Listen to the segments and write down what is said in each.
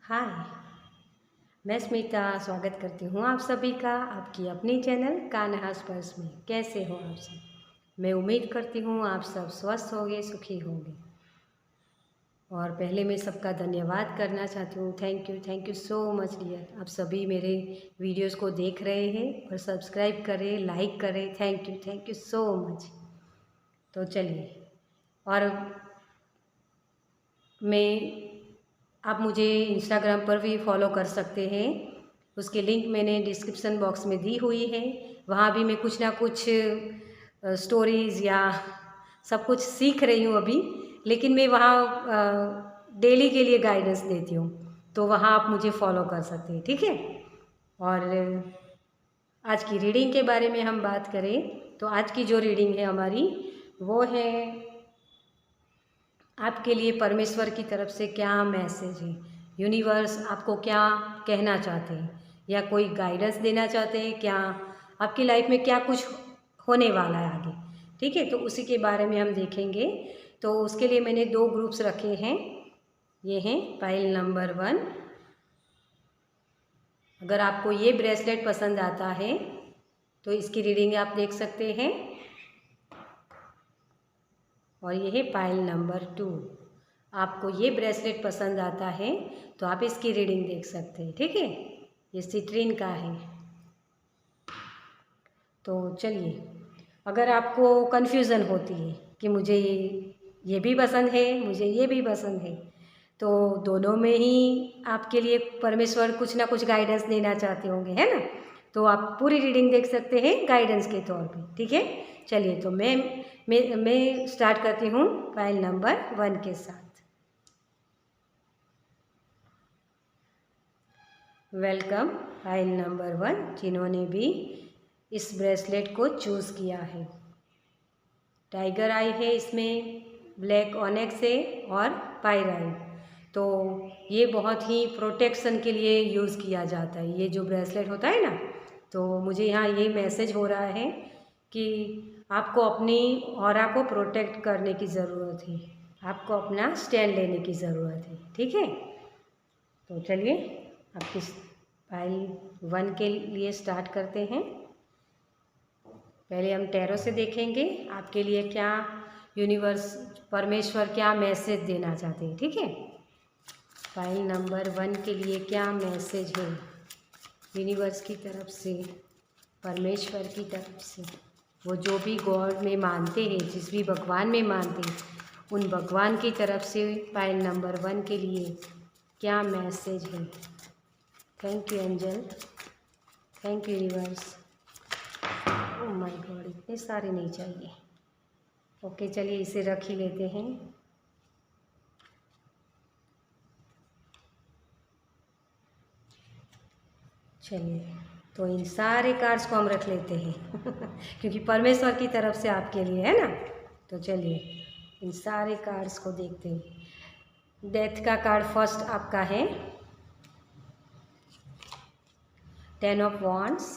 हाय, मैं स्मिता स्वागत करती हूँ आप सभी का आपकी अपनी चैनल कान्हा स्पर्श में। कैसे हो आप सब? मैं उम्मीद करती हूँ आप सब स्वस्थ होंगे, सुखी होंगे। और पहले मैं सबका धन्यवाद करना चाहती हूँ। Thank you so much dear. आप सभी मेरे वीडियोस को देख रहे हैं और सब्सक्राइब करें, लाइक करें। Thank you so much. तो चलिए, और आप मुझे इंस्टाग्राम पर भी फॉलो कर सकते हैं। उसकी लिंक मैंने डिस्क्रिप्शन बॉक्स में दी हुई है। वहाँ भी मैं कुछ ना कुछ स्टोरीज़ या सब कुछ सीख रही हूँ अभी, लेकिन मैं वहाँ डेली के लिए गाइडेंस देती हूँ, तो वहाँ आप मुझे फॉलो कर सकते हैं, ठीक है। और आज की रीडिंग के बारे में हम बात करें तो आज की जो रीडिंग है हमारी वो है आपके लिए परमेश्वर की तरफ से क्या मैसेज है। यूनिवर्स आपको क्या कहना चाहते हैं या कोई गाइडेंस देना चाहते हैं, क्या आपकी लाइफ में क्या कुछ होने वाला है आगे, ठीक है। तो उसी के बारे में हम देखेंगे। तो उसके लिए मैंने 2 ग्रुप्स रखे हैं। ये हैं पाइल नंबर 1। अगर आपको ये ब्रेसलेट पसंद आता है तो इसकी रीडिंग आप देख सकते हैं। और ये है पाइल नंबर 2। आपको ये ब्रेसलेट पसंद आता है तो आप इसकी रीडिंग देख सकते हैं, ठीक है। ये सिट्रीन का है। तो चलिए, अगर आपको कन्फ्यूज़न होती है कि मुझे ये भी पसंद है, मुझे ये भी पसंद है, तो दोनों में ही आपके लिए परमेश्वर कुछ ना कुछ गाइडेंस देना चाहते होंगे, है ना। तो आप पूरी रीडिंग देख सकते हैं गाइडेंस के तौर पे, ठीक है। चलिए, तो मैं स्टार्ट करती हूँ पाइल नंबर 1 के साथ। वेलकम पाइल नंबर 1, जिन्होंने भी इस ब्रेसलेट को चूज़ किया है। टाइगर आई है इसमें, ब्लैक ऑनेक्स है और पायराइट। तो ये बहुत ही प्रोटेक्शन के लिए यूज़ किया जाता है, ये जो ब्रेसलेट होता है ना। तो मुझे यहाँ ये मैसेज हो रहा है कि आपको अपनी ऑरा को प्रोटेक्ट करने की ज़रूरत है, आपको अपना स्टैंड लेने की ज़रूरत है, ठीक है। तो चलिए, आपकी पाइल 1 के लिए स्टार्ट करते हैं। पहले हम टैरो से देखेंगे आपके लिए क्या यूनिवर्स परमेश्वर क्या मैसेज देना चाहते हैं, ठीक है। पाइल नंबर 1 के लिए क्या मैसेज है यूनिवर्स की तरफ से, परमेश्वर की तरफ से। वो जो भी गॉड में मानते हैं, जिस भी भगवान में मानते हैं, उन भगवान की तरफ से पाइल नंबर 1 के लिए क्या मैसेज है। Thank you angel, thank you universe. Oh my God, इतने सारे नहीं चाहिए। ओके, चलिए इसे रख ही लेते हैं। चलिए, तो इन सारे कार्ड्स को हम रख लेते हैं क्योंकि परमेश्वर की तरफ से आपके लिए है ना। तो चलिए, इन सारे कार्ड्स को देखते हैं। डेथ का कार्ड फर्स्ट आपका है 10 of wands,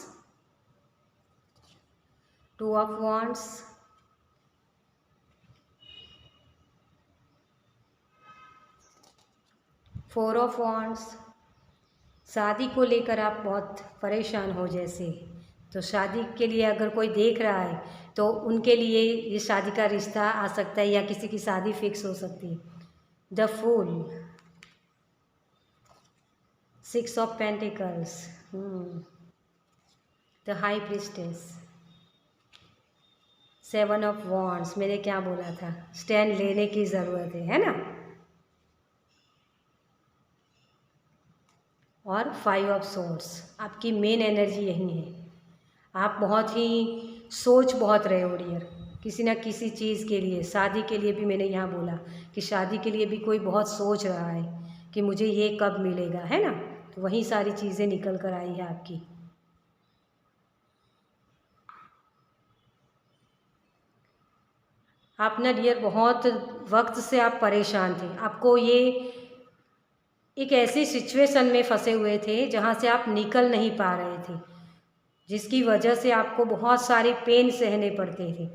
2 of wands, 4 of wands. शादी को लेकर आप बहुत परेशान हो जैसे, तो शादी के लिए अगर कोई देख रहा है तो उनके लिए ये शादी का रिश्ता आ सकता है या किसी की शादी फिक्स हो सकती है। The fool, 6 of pentacles, the high priestess, 7 of wands. मैंने क्या बोला था, स्टैंड लेने की ज़रूरत है ना। और 5 ऑफ सोर्स, आपकी मेन एनर्जी यही है। आप बहुत ही सोच बहुत रहे हो डियर, किसी ना किसी चीज़ के लिए। शादी के लिए भी मैंने यहाँ बोला कि शादी के लिए भी कोई बहुत सोच रहा है कि मुझे ये कब मिलेगा, है ना। तो वही सारी चीज़ें निकल कर आई है आपकी। आप ना डियर बहुत वक्त से आप परेशान थे। आपको ये एक ऐसी सिचुएशन में फंसे हुए थे जहाँ से आप निकल नहीं पा रहे थे, जिसकी वजह से आपको बहुत सारे पेन सहने पड़ते थे।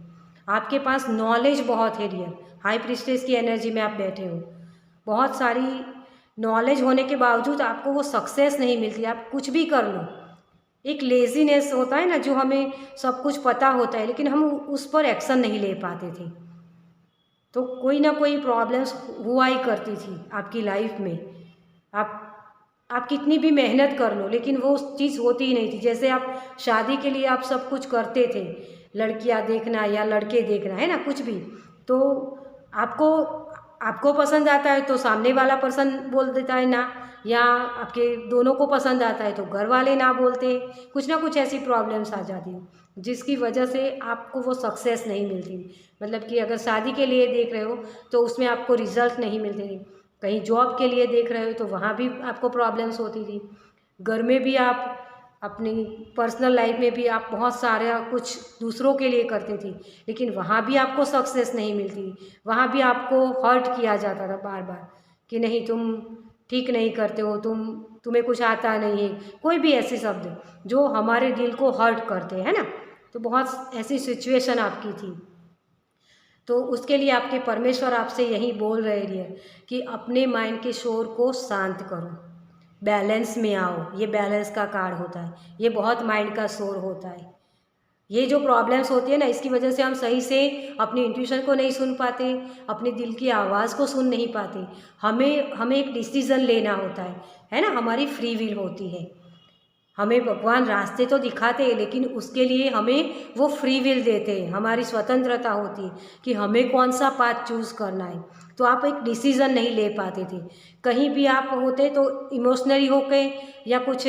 आपके पास नॉलेज बहुत है डियर, हाई प्रीस्टेस की एनर्जी में आप बैठे हो। बहुत सारी नॉलेज होने के बावजूद आपको वो सक्सेस नहीं मिलती। आप कुछ भी कर लो, एक लेज़ीनेस होता है ना, जो हमें सब कुछ पता होता है लेकिन हम उस पर एक्शन नहीं ले पाते थे। तो कोई ना कोई प्रॉब्लम्स हुआ ही करती थी आपकी लाइफ में। आप आप कितनी भी मेहनत कर लो लेकिन वो चीज़ होती ही नहीं थी। जैसे आप शादी के लिए आप सब कुछ करते थे, लड़कियां देखना या लड़के देखना, है ना, कुछ भी, तो आपको आपको पसंद आता है तो सामने वाला पर्सन बोल देता है ना, या आपके दोनों को पसंद आता है तो घर वाले ना बोलते। कुछ ना कुछ ऐसी प्रॉब्लम्स आ जाती हैं जिसकी वजह से आपको वो सक्सेस नहीं मिलती। मतलब कि अगर शादी के लिए देख रहे हो तो उसमें आपको रिजल्ट नहीं मिलते थे। कहीं जॉब के लिए देख रहे हो तो वहाँ भी आपको प्रॉब्लम्स होती थी। घर में भी आप अपनी पर्सनल लाइफ में भी आप बहुत सारा कुछ दूसरों के लिए करते थे लेकिन वहाँ भी आपको सक्सेस नहीं मिलती। वहाँ भी आपको हर्ट किया जाता था बार बार कि नहीं, तुम ठीक नहीं करते हो, तुम्हें कुछ आता नहीं है। कोई भी ऐसे शब्द जो हमारे दिल को हर्ट करते हैं ना, तो बहुत ऐसी सिचुएशन आपकी थी। तो उसके लिए आपके परमेश्वर आपसे यही बोल रहे हैं कि अपने माइंड के शोर को शांत करो, बैलेंस में आओ। ये बैलेंस का कार्ड होता है, ये बहुत माइंड का शोर होता है। ये जो प्रॉब्लम्स होती है ना, इसकी वजह से हम सही से अपनी इंट्यूशन को नहीं सुन पाते, अपने दिल की आवाज़ को सुन नहीं पाते। हमें हमें एक डिसीज़न लेना होता है ना, हमारी फ्री विल होती है। हमें भगवान रास्ते तो दिखाते हैं लेकिन उसके लिए हमें वो फ्री विल देते हैं, हमारी स्वतंत्रता होती है कि हमें कौन सा पाथ चूज़ करना है। तो आप एक डिसीज़न नहीं ले पाते थे। कहीं भी आप होते तो इमोशनली होके या कुछ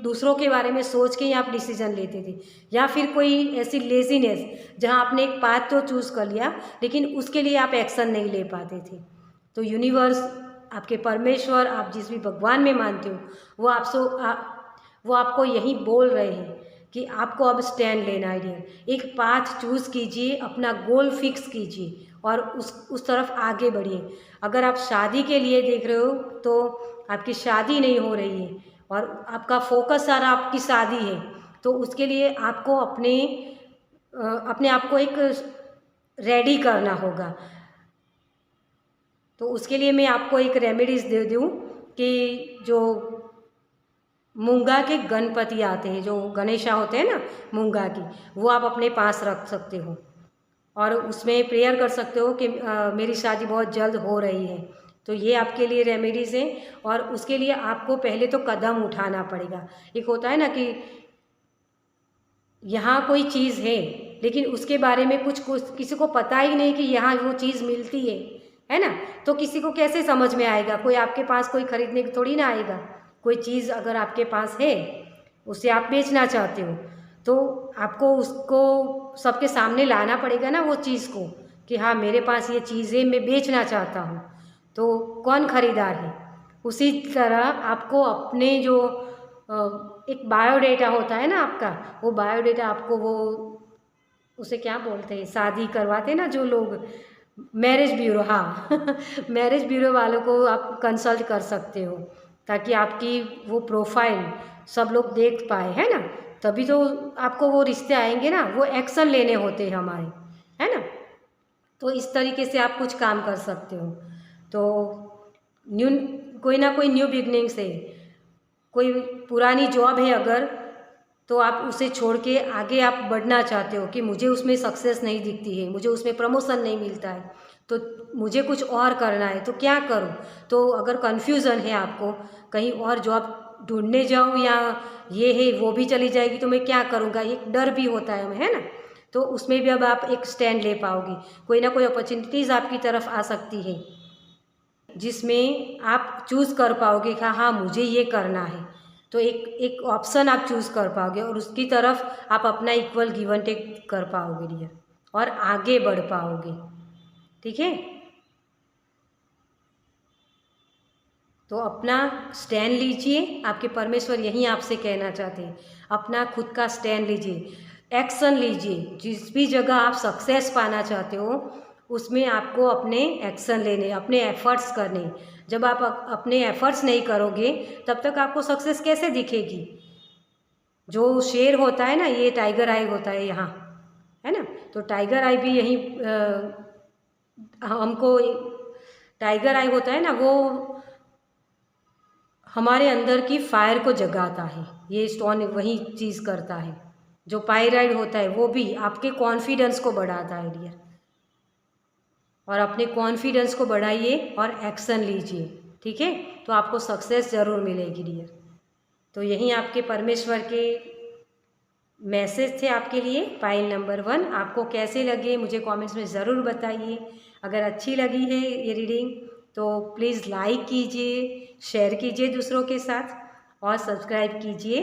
दूसरों के बारे में सोच के ही आप डिसीज़न लेते थे, या फिर कोई ऐसी लेजीनेस जहाँ आपने एक पाथ तो चूज़ कर लिया लेकिन उसके लिए आप एक्शन नहीं ले पाते थे। तो यूनिवर्स, आपके परमेश्वर, आप जिस भी भगवान में मानते हो, वो आपको यही बोल रहे हैं कि आपको अब स्टैंड लेना है डियर। एक पाथ चूज़ कीजिए, अपना गोल फिक्स कीजिए और उस तरफ आगे बढ़िए। अगर आप शादी के लिए देख रहे हो तो आपकी शादी नहीं हो रही है और आपका फोकस सारा आपकी शादी है, तो उसके लिए आपको अपने आप को एक रेडी करना होगा। तो उसके लिए मैं आपको एक रेमेडीज़ दे दूँ कि जो मूंगा के गणपति आते हैं, जो गणेशा होते हैं ना मूंगा की, वो आप अपने पास रख सकते हो और उसमें प्रेयर कर सकते हो कि मेरी शादी बहुत जल्द हो रही है। तो ये आपके लिए रेमेडीज़ हैं और उसके लिए आपको पहले तो कदम उठाना पड़ेगा। एक होता है ना कि यहाँ कोई चीज़ है लेकिन उसके बारे में कुछ किसी को पता ही नहीं कि यहाँ वो चीज़ मिलती है ना, तो किसी को कैसे समझ में आएगा? कोई आपके पास कोई खरीदने को थोड़ी ना आएगा। कोई चीज़ अगर आपके पास है, उसे आप बेचना चाहते हो, तो आपको उसको सबके सामने लाना पड़ेगा ना वो चीज़ को, कि हाँ मेरे पास ये चीज़ है, मैं बेचना चाहता हूँ, तो कौन खरीदार है? उसी तरह आपको अपने जो एक बायोडेटा होता है ना आपका, वो बायोडेटा आपको वो उसे क्या बोलते हैं, शादी करवाते हैं ना जो लोग, मैरिज ब्यूरो, हाँ मैरिज ब्यूरो वालों को आप कंसल्ट कर सकते हो ताकि आपकी वो प्रोफाइल सब लोग देख पाए, है ना। तभी तो आपको वो रिश्ते आएंगे ना, वो एक्शन लेने होते हैं हमारे, है ना। तो इस तरीके से आप कुछ काम कर सकते हो। तो न्यू कोई ना कोई न्यू बिगनिंग से, कोई पुरानी जॉब है अगर, तो आप उसे छोड़ के आगे आप बढ़ना चाहते हो कि मुझे उसमें सक्सेस नहीं दिखती है, मुझे उसमें प्रमोशन नहीं मिलता है, तो मुझे कुछ और करना है, तो क्या करूं? तो अगर कन्फ्यूज़न है आपको, कहीं और जॉब ढूंढने जाऊं या ये है वो भी चली जाएगी तो मैं क्या करूंगा, एक डर भी होता है ना। तो उसमें भी अब आप एक स्टैंड ले पाओगे। कोई ना कोई अपॉर्चुनिटीज़ आपकी तरफ आ सकती है जिसमें आप चूज़ कर पाओगे कि हाँ मुझे ये करना है, तो एक एक ऑप्शन आप चूज़ कर पाओगे और उसकी तरफ आप अपना इक्वल गिव एंड टेक कर पाओगे डियर, और आगे बढ़ पाओगे। ठीक है, तो अपना स्टैंड लीजिए। आपके परमेश्वर यही आपसे कहना चाहते हैं, अपना खुद का स्टैंड लीजिए, एक्शन लीजिए। जिस भी जगह आप सक्सेस पाना चाहते हो उसमें आपको अपने एक्शन लेने, अपने एफर्ट्स करने। जब आप अपने एफर्ट्स नहीं करोगे तब तक आपको सक्सेस कैसे दिखेगी? जो शेर होता है ना, ये टाइगर आई होता है यहाँ, है ना, तो टाइगर आई भी यहीं हमको, टाइगर आई होता है ना, वो हमारे अंदर की फायर को जगाता है। ये स्टोन वही चीज़ करता है। जो पाइराइड होता है वो भी आपके कॉन्फिडेंस को बढ़ाता है डियर। और अपने कॉन्फिडेंस को बढ़ाइए और एक्शन लीजिए, ठीक है, तो आपको सक्सेस ज़रूर मिलेगी डियर। तो यही आपके परमेश्वर के मैसेज थे आपके लिए पाइल नंबर 1। आपको कैसे लगे मुझे कमेंट्स में ज़रूर बताइए। अगर अच्छी लगी है ये रीडिंग तो प्लीज़ लाइक कीजिए, शेयर कीजिए दूसरों के साथ और सब्सक्राइब कीजिए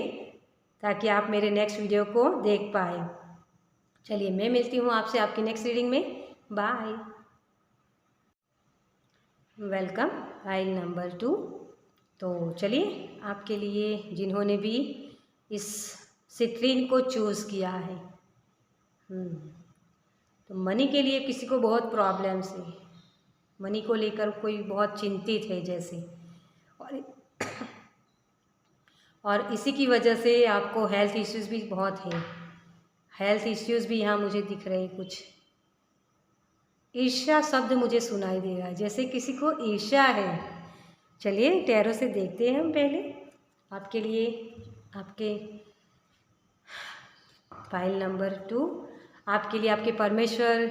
ताकि आप मेरे नेक्स्ट वीडियो को देख पाए। चलिए मैं मिलती हूँ आपसे आपकी नेक्स्ट रीडिंग में। बाय। Welcome pile number 2। तो चलिए आपके लिए जिन्होंने भी इस सिट्रीन को चूज़ किया है, तो मनी के लिए किसी को बहुत प्रॉब्लम्स है, मनी को लेकर कोई बहुत चिंतित है जैसे, और इसी की वजह से आपको हेल्थ इश्यूज़ भी बहुत है। हेल्थ इश्यूज़ भी यहाँ मुझे दिख रहे हैं। कुछ ईर्ष्या शब्द मुझे सुनाई दे रहा है, जैसे किसी को ईर्ष्या है। चलिए टैरो से देखते हैं हम पहले आपके लिए आपके फाइल नंबर 2। आपके लिए आपके परमेश्वर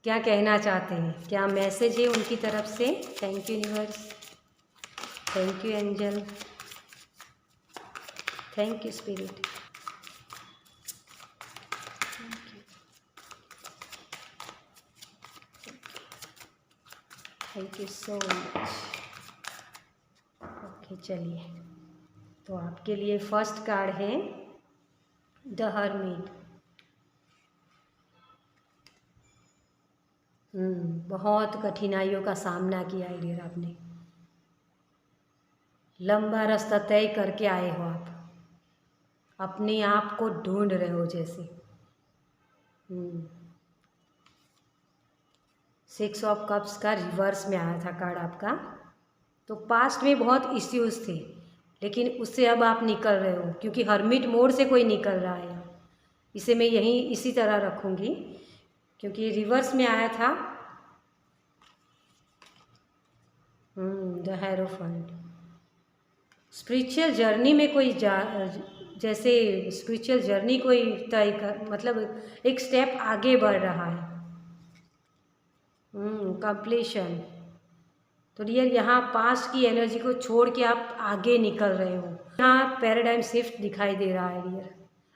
क्या कहना चाहते हैं, क्या मैसेज है उनकी तरफ से। Thank you universe, thank you angel, thank you spirit, thank you so much. Okay चलिए, तो आपके लिए फर्स्ट कार्ड है द हर्मिट। बहुत कठिनाइयों का सामना किया है डियर आपने। लंबा रास्ता तय करके आए हो आप, अपने आप को ढूंढ रहे हो जैसे। 6 ऑफ कप्स का रिवर्स में आया था कार्ड आपका। तो पास्ट में बहुत इश्यूज थे लेकिन उससे अब आप निकल रहे हो, क्योंकि हर्मिट मोड से कोई निकल रहा है। इसे मैं यहीं इसी तरह रखूँगी क्योंकि रिवर्स में आया था। The hierophant. स्पिरिचुअल जर्नी में कोई जैसे स्पिरिचुअल जर्नी कोई तय कर, मतलब एक स्टेप आगे बढ़ रहा है। कंप्लीशन। तो डियर यहाँ पास्ट की एनर्जी को छोड़ के आप आगे निकल रहे हो। यहाँ पैराडाइम शिफ्ट दिखाई दे रहा है डियर।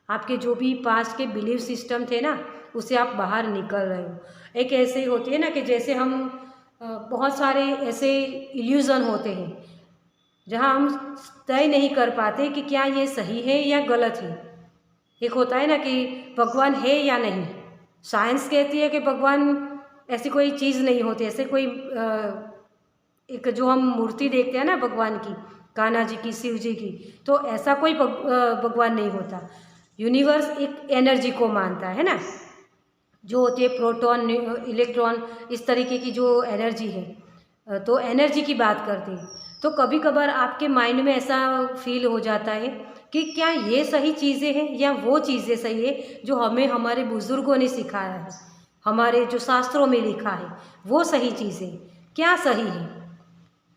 आपके जो भी पास्ट के बिलीफ सिस्टम थे ना, उससे आप बाहर निकल रहे हो। एक ऐसे ही होती है ना कि जैसे हम बहुत सारे ऐसे इल्यूज़न होते हैं जहाँ हम तय नहीं कर पाते कि क्या ये सही है या गलत है। एक होता है ना कि भगवान है या नहीं। साइंस कहती है कि भगवान ऐसी कोई चीज़ नहीं होती, ऐसे कोई एक जो हम मूर्ति देखते हैं ना भगवान की, कान्हा जी की, शिव जी की, तो ऐसा कोई भगवान नहीं होता। यूनिवर्स एक एनर्जी को मानता है ना, जो होती है प्रोटॉन, इलेक्ट्रॉन, इस तरीके की जो एनर्जी है। तो एनर्जी की बात करते हैं। तो कभी कभार आपके माइंड में ऐसा फील हो जाता है कि क्या ये सही चीज़ें हैं या वो चीज़ें सही है जो हमें हमारे बुज़ुर्गों ने सिखाया है, हमारे जो शास्त्रों में लिखा है वो सही चीज़ें क्या सही है।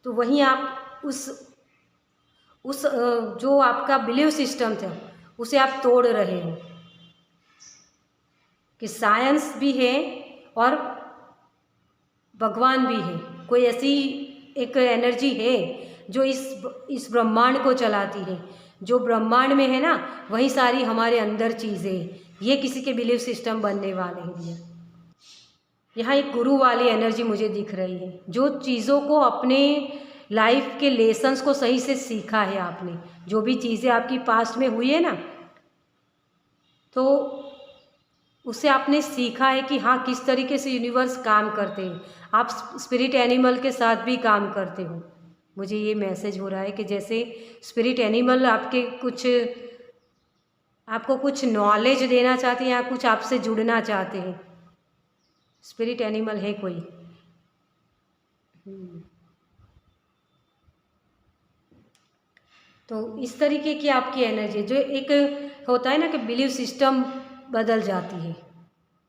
तो वहीं आप उस जो आपका बिलीव सिस्टम था उसे आप तोड़ रहे हो कि साइंस भी है और भगवान भी है। कोई ऐसी एक एनर्जी है जो इस ब्रह्मांड को चलाती है। जो ब्रह्मांड में है ना, वही सारी हमारे अंदर चीज़ें। ये किसी के बिलीव सिस्टम बनने वाले हैं। यहाँ एक गुरु वाली एनर्जी मुझे दिख रही है, जो चीज़ों को अपने लाइफ के लेसन्स को सही से सीखा है आपने। जो भी चीज़ें आपकी पास्ट में हुई है ना, तो उससे आपने सीखा है कि हाँ किस तरीके से यूनिवर्स काम करते हैं। आप स्पिरिट एनिमल के साथ भी काम करते हो। मुझे ये मैसेज हो रहा है कि जैसे स्पिरिट एनिमल आपको कुछ नॉलेज देना चाहते हैं या कुछ आपसे जुड़ना चाहते हैं। स्पिरिट एनिमल है कोई। तो इस तरीके की आपकी एनर्जी, जो एक होता है ना कि बिलीव सिस्टम बदल जाती है।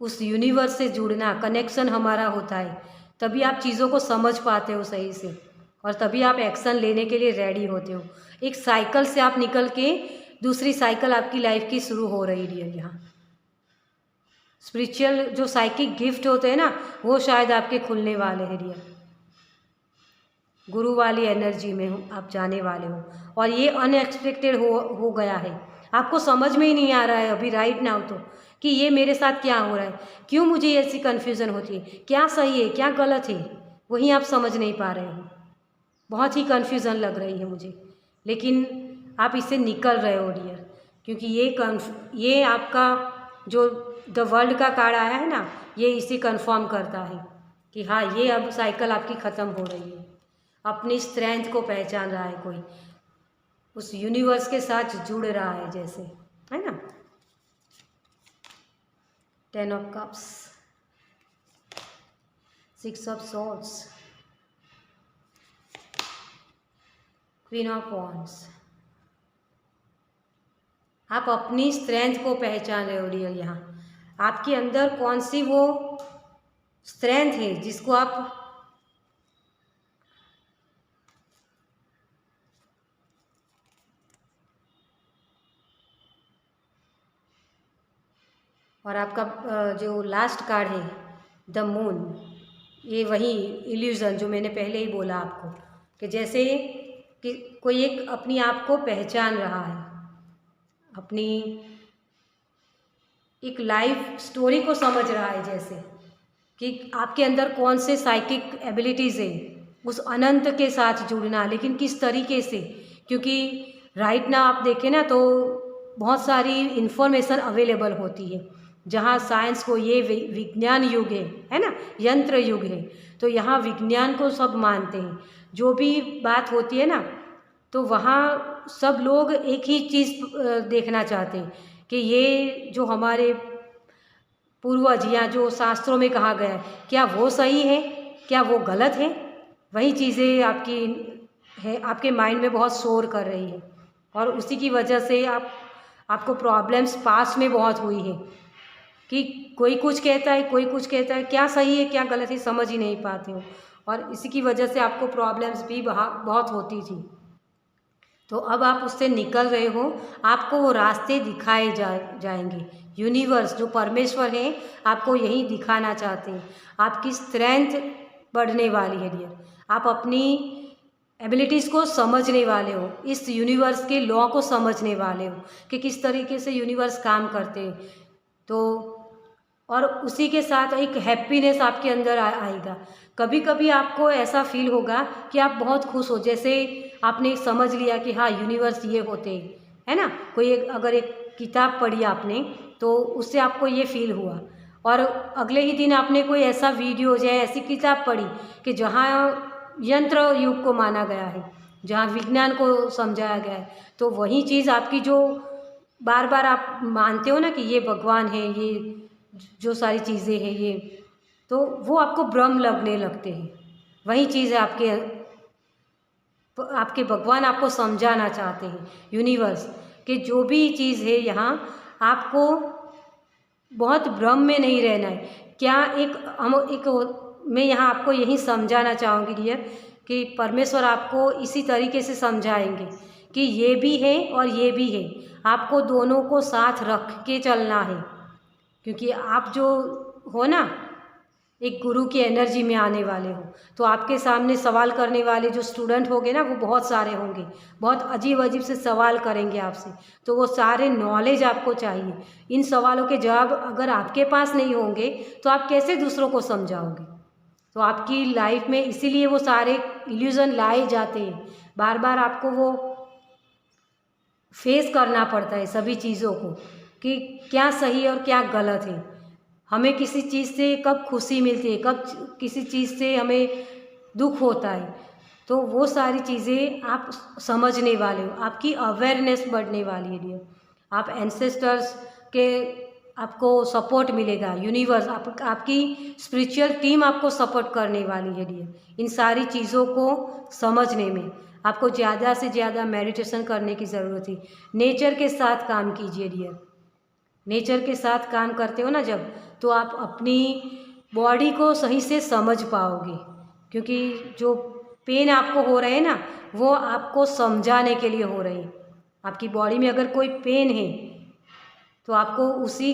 उस यूनिवर्स से जुड़ना, कनेक्शन हमारा होता है, तभी आप चीज़ों को समझ पाते हो सही से। और तभी आप एक्शन लेने के लिए रेडी होते हो। एक साइकिल से आप निकल के दूसरी साइकिल आपकी लाइफ की शुरू हो रही है। यहाँ स्पिरिचुअल जो साइकिक गिफ्ट होते हैं ना, वो शायद आपके खुलने वाले हैं डियर। गुरु वाली एनर्जी में आप जाने वाले हो और ये अनएक्सपेक्टेड हो गया है। आपको समझ में ही नहीं आ रहा है अभी राइट नाउ तो कि ये मेरे साथ क्या हो रहा है, क्यों मुझे ऐसी कन्फ्यूज़न होती है, क्या सही है क्या गलत है, वही आप समझ नहीं पा रहे हो। बहुत ही कन्फ्यूज़न लग रही है मुझे, लेकिन आप इससे निकल रहे हो डियर, क्योंकि ये आपका जो द वर्ल्ड का कार्ड आया है ना, ये इसी कन्फर्म करता है कि हाँ, ये अब साइकिल आपकी ख़त्म हो रही है। अपनी स्ट्रेंथ को पहचान रहा है कोई, उस यूनिवर्स के साथ जुड़ रहा है जैसे, है ना। 10 of cups, 6 of swords, queen of wands. आप अपनी स्ट्रेंथ को पहचान रहे हो डियर। यहाँ आपके अंदर कौन सी वो स्ट्रेंथ है जिसको आप और आपका जो लास्ट कार्ड है द मून, ये वही इल्यूज़न जो मैंने पहले ही बोला आपको कि जैसे कि कोई एक अपनी आप को पहचान रहा है, अपनी एक लाइफ स्टोरी को समझ रहा है, जैसे कि आपके अंदर कौन से साइकिक एबिलिटीज़ है, उस अनंत के साथ जुड़ना, लेकिन किस तरीके से। क्योंकि राइट ना आप देखें ना तो बहुत सारी इन्फॉर्मेशन अवेलेबल होती है, जहाँ साइंस को ये विज्ञान युग है ना, यंत्र युग है, तो यहाँ विज्ञान को सब मानते हैं। जो भी बात होती है ना, तो वहाँ सब लोग एक ही चीज़ देखना चाहते हैं कि ये जो हमारे पूर्वज या जो शास्त्रों में कहा गया है, क्या वो सही है, क्या वो गलत है। वही चीज़ें आपकी है, आपके माइंड में बहुत शोर कर रही है, और उसी की वजह से आपको प्रॉब्लम्स पास्ट में बहुत हुई है कि कोई कुछ कहता है, कोई कुछ कहता है, क्या सही है क्या गलत है समझ ही नहीं पाते हो, और इसी की वजह से आपको प्रॉब्लम्स भी बहुत होती थी। तो अब आप उससे निकल रहे हो, आपको वो रास्ते दिखाए जाएंगे। यूनिवर्स जो परमेश्वर है आपको यही दिखाना चाहते हैं। आपकी स्ट्रेंथ बढ़ने वाली है डियर, आप अपनी एबिलिटीज़ को समझने वाले हो, इस यूनिवर्स के लॉ को समझने वाले हो कि किस तरीके से यूनिवर्स काम करते हैं। तो और उसी के साथ एक हैप्पीनेस आपके अंदर आएगा। कभी कभी आपको ऐसा फील होगा कि आप बहुत खुश हो, जैसे आपने समझ लिया कि हाँ यूनिवर्स ये होते हैं, है ना। कोई अगर एक किताब पढ़ी आपने तो उससे आपको ये फील हुआ, और अगले ही दिन आपने कोई ऐसा वीडियो या ऐसी किताब पढ़ी कि जहाँ यंत्र युग को माना गया है, जहाँ विज्ञान को समझाया गया है, तो वही चीज़ आपकी जो बार बार आप मानते हो ना कि ये भगवान है, ये जो सारी चीज़ें हैं ये, तो वो आपको भ्रम लगने लगते हैं। वही चीज़ है आपके भगवान आपको समझाना चाहते हैं, यूनिवर्स कि जो भी चीज़ है यहाँ आपको बहुत भ्रम में नहीं रहना है। क्या मैं यहाँ आपको यही समझाना चाहूँगी डियर कि परमेश्वर आपको इसी तरीके से समझाएंगे कि ये भी है और ये भी है, आपको दोनों को साथ रख के चलना है। क्योंकि आप जो हो ना एक गुरु की एनर्जी में आने वाले हो, तो आपके सामने सवाल करने वाले जो स्टूडेंट होंगे ना वो बहुत सारे होंगे, बहुत अजीब अजीब से सवाल करेंगे आपसे, तो वो सारे नॉलेज आपको चाहिए। इन सवालों के जवाब अगर आपके पास नहीं होंगे तो आप कैसे दूसरों को समझाओगे। तो आपकी लाइफ में इसीलिए वो सारे इल्यूज़न लाए जाते हैं, बार बार आपको वो फेस करना पड़ता है सभी चीज़ों को कि क्या सही और क्या गलत है। हमें किसी चीज़ से कब खुशी मिलती है, कब किसी चीज़ से हमें दुख होता है, तो वो सारी चीज़ें आप समझने वाले हो, आपकी अवेयरनेस बढ़ने वाली है डियर। आप एंसेस्टर्स के आपको सपोर्ट मिलेगा, यूनिवर्स आपकी स्पिरिचुअल टीम आपको सपोर्ट करने वाली है डियर। इन सारी चीज़ों को समझने में आपको ज़्यादा से ज़्यादा मेडिटेशन करने की ज़रूरत है। नेचर के साथ काम कीजिए डियर। नेचर के साथ काम करते हो ना जब, तो आप अपनी बॉडी को सही से समझ पाओगे, क्योंकि जो पेन आपको हो रहे हैं ना, वो आपको समझाने के लिए हो रहे हैं। आपकी बॉडी में अगर कोई पेन है तो आपको उसी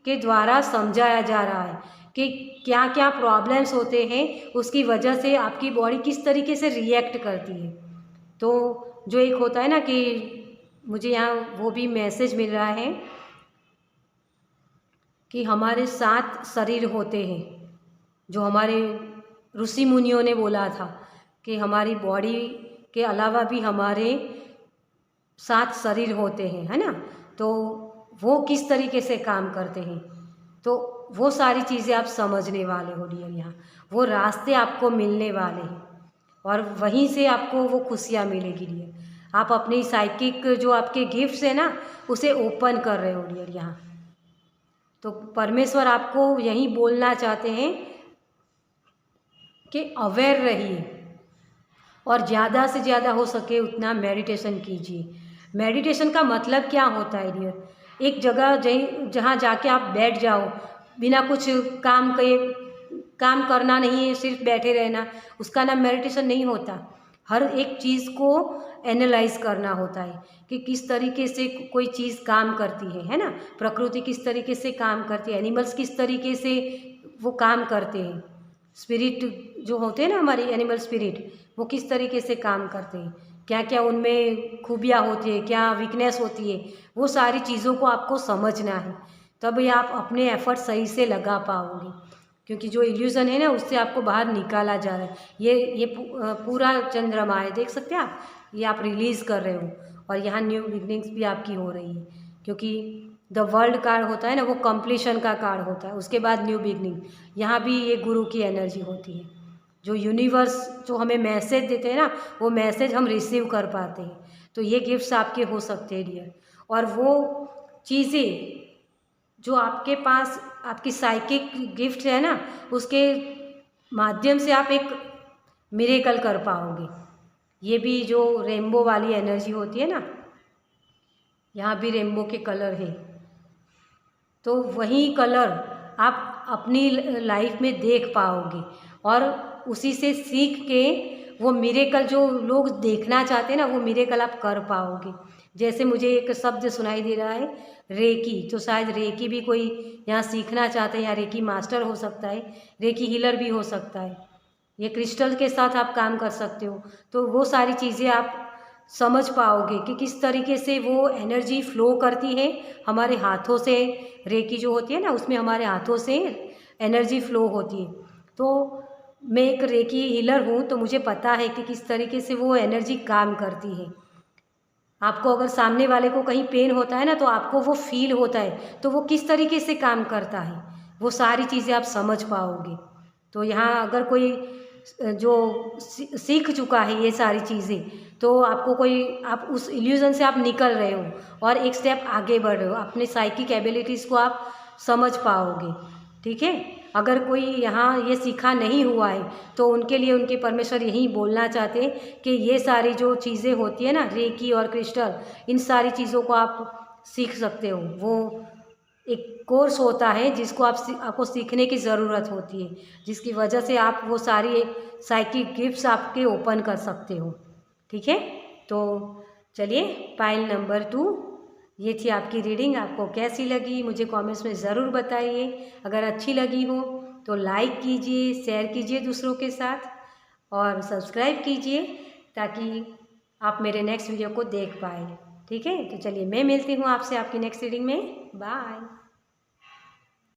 के द्वारा समझाया जा रहा है कि क्या क्या प्रॉब्लम्स होते हैं, उसकी वजह से आपकी बॉडी किस तरीके से रिएक्ट करती है। तो जो एक होता है ना कि मुझे यहाँ वो भी मैसेज मिल रहा है कि हमारे 7 शरीर होते हैं, जो हमारे ऋषि मुनियों ने बोला था कि हमारी बॉडी के अलावा भी हमारे 7 शरीर होते हैं, है ना। तो वो किस तरीके से काम करते हैं, तो वो सारी चीज़ें आप समझने वाले हो डियर। यहाँ वो रास्ते आपको मिलने वाले हैं और वहीं से आपको वो खुशियाँ मिलेगी डियर। आप अपनी साइकिक जो आपके गिफ्ट्स है ना, उसे ओपन कर रहे हो डियर यहाँ। तो परमेश्वर आपको यही बोलना चाहते हैं कि अवेयर रहिए और ज़्यादा से ज़्यादा हो सके उतना मेडिटेशन कीजिए। मेडिटेशन का मतलब क्या होता है डियर? एक जगह जहाँ जाके आप बैठ जाओ, बिना कुछ काम करना नहीं है, सिर्फ बैठे रहना, उसका नाम मेडिटेशन नहीं होता। हर एक चीज़ को एनालाइज करना होता है कि किस तरीके से कोई चीज़ काम करती है ना। प्रकृति किस तरीके से काम करती है, एनिमल्स किस तरीके से वो काम करते हैं, स्पिरिट जो होते हैं ना हमारी एनिमल स्पिरिट, वो किस तरीके से काम करते हैं, क्या क्या उनमें खूबियाँ होती है, क्या वीकनेस होती है, वो सारी चीज़ों को आपको समझना है। तभी आप अपने एफर्ट सही से लगा पाओगे, क्योंकि जो इल्यूज़न है ना उससे आपको बाहर निकाला जा रहा है। ये पूरा चंद्रमा है, देख सकते हैं आप, ये आप रिलीज़ कर रहे हो और यहाँ न्यू बिगनिंग्स भी आपकी हो रही है। क्योंकि द वर्ल्ड कार्ड होता है ना, वो कंप्लीशन का कार्ड होता है, उसके बाद न्यू बिगनिंग। यहाँ भी ये गुरु की एनर्जी होती है। जो यूनिवर्स जो हमें मैसेज देते हैं ना, वो मैसेज हम रिसीव कर पाते हैं। तो ये गिफ्ट्स आपके हो सकते हैं डियर। और वो चीज़ें जो आपके पास आपकी साइकिक गिफ्ट है ना, उसके माध्यम से आप एक मिरेकल कर पाओगे। ये भी जो रेनबो वाली एनर्जी होती है ना, यहाँ भी रेनबो के कलर है, तो वही कलर आप अपनी लाइफ में देख पाओगे और उसी से सीख के वो मिरेकल जो लोग देखना चाहते हैं ना, वो मिरेकल आप कर पाओगे। जैसे मुझे एक शब्द सुनाई दे रहा है रेकी, तो शायद रेकी भी कोई यहाँ सीखना चाहते हैं, या रेकी मास्टर हो सकता है, रेकी हीलर भी हो सकता है, ये क्रिस्टल के साथ आप काम कर सकते हो। तो वो सारी चीज़ें आप समझ पाओगे कि किस तरीके से वो एनर्जी फ्लो करती है हमारे हाथों से। रेकी जो होती है ना, उसमें हमारे हाथों से एनर्जी फ्लो होती है। तो मैं एक रेकी हीलर हूँ, तो मुझे पता है कि किस तरीके से वो एनर्जी काम करती है। आपको अगर सामने वाले को कहीं पेन होता है ना, तो आपको वो फील होता है, तो वो किस तरीके से काम करता है, वो सारी चीज़ें आप समझ पाओगे। तो यहाँ अगर कोई जो सीख चुका है ये सारी चीज़ें, तो आपको कोई आप उस इल्यूज़न से आप निकल रहे हो और एक स्टेप आगे बढ़ रहे हो, अपने साइकिक एबिलिटीज़ को आप समझ पाओगे। ठीक है, अगर कोई यहाँ ये सीखा नहीं हुआ है, तो उनके लिए उनके परमेश्वर यही बोलना चाहते हैं कि ये सारी जो चीज़ें होती है ना, रेकी और क्रिस्टल, इन सारी चीज़ों को आप सीख सकते हो। वो एक कोर्स होता है जिसको आपको सीखने की ज़रूरत होती है, जिसकी वजह से आप वो सारी साइकिक गिफ्ट्स आपके ओपन कर सकते हो। ठीक है, तो चलिए पाइल नंबर 2, ये थी आपकी रीडिंग। आपको कैसी लगी मुझे कमेंट्स में ज़रूर बताइए। अगर अच्छी लगी हो तो लाइक कीजिए, शेयर कीजिए दूसरों के साथ और सब्सक्राइब कीजिए, ताकि आप मेरे नेक्स्ट वीडियो को देख पाए। ठीक है, तो चलिए मैं मिलती हूँ आपसे आपकी नेक्स्ट रीडिंग में। बाय।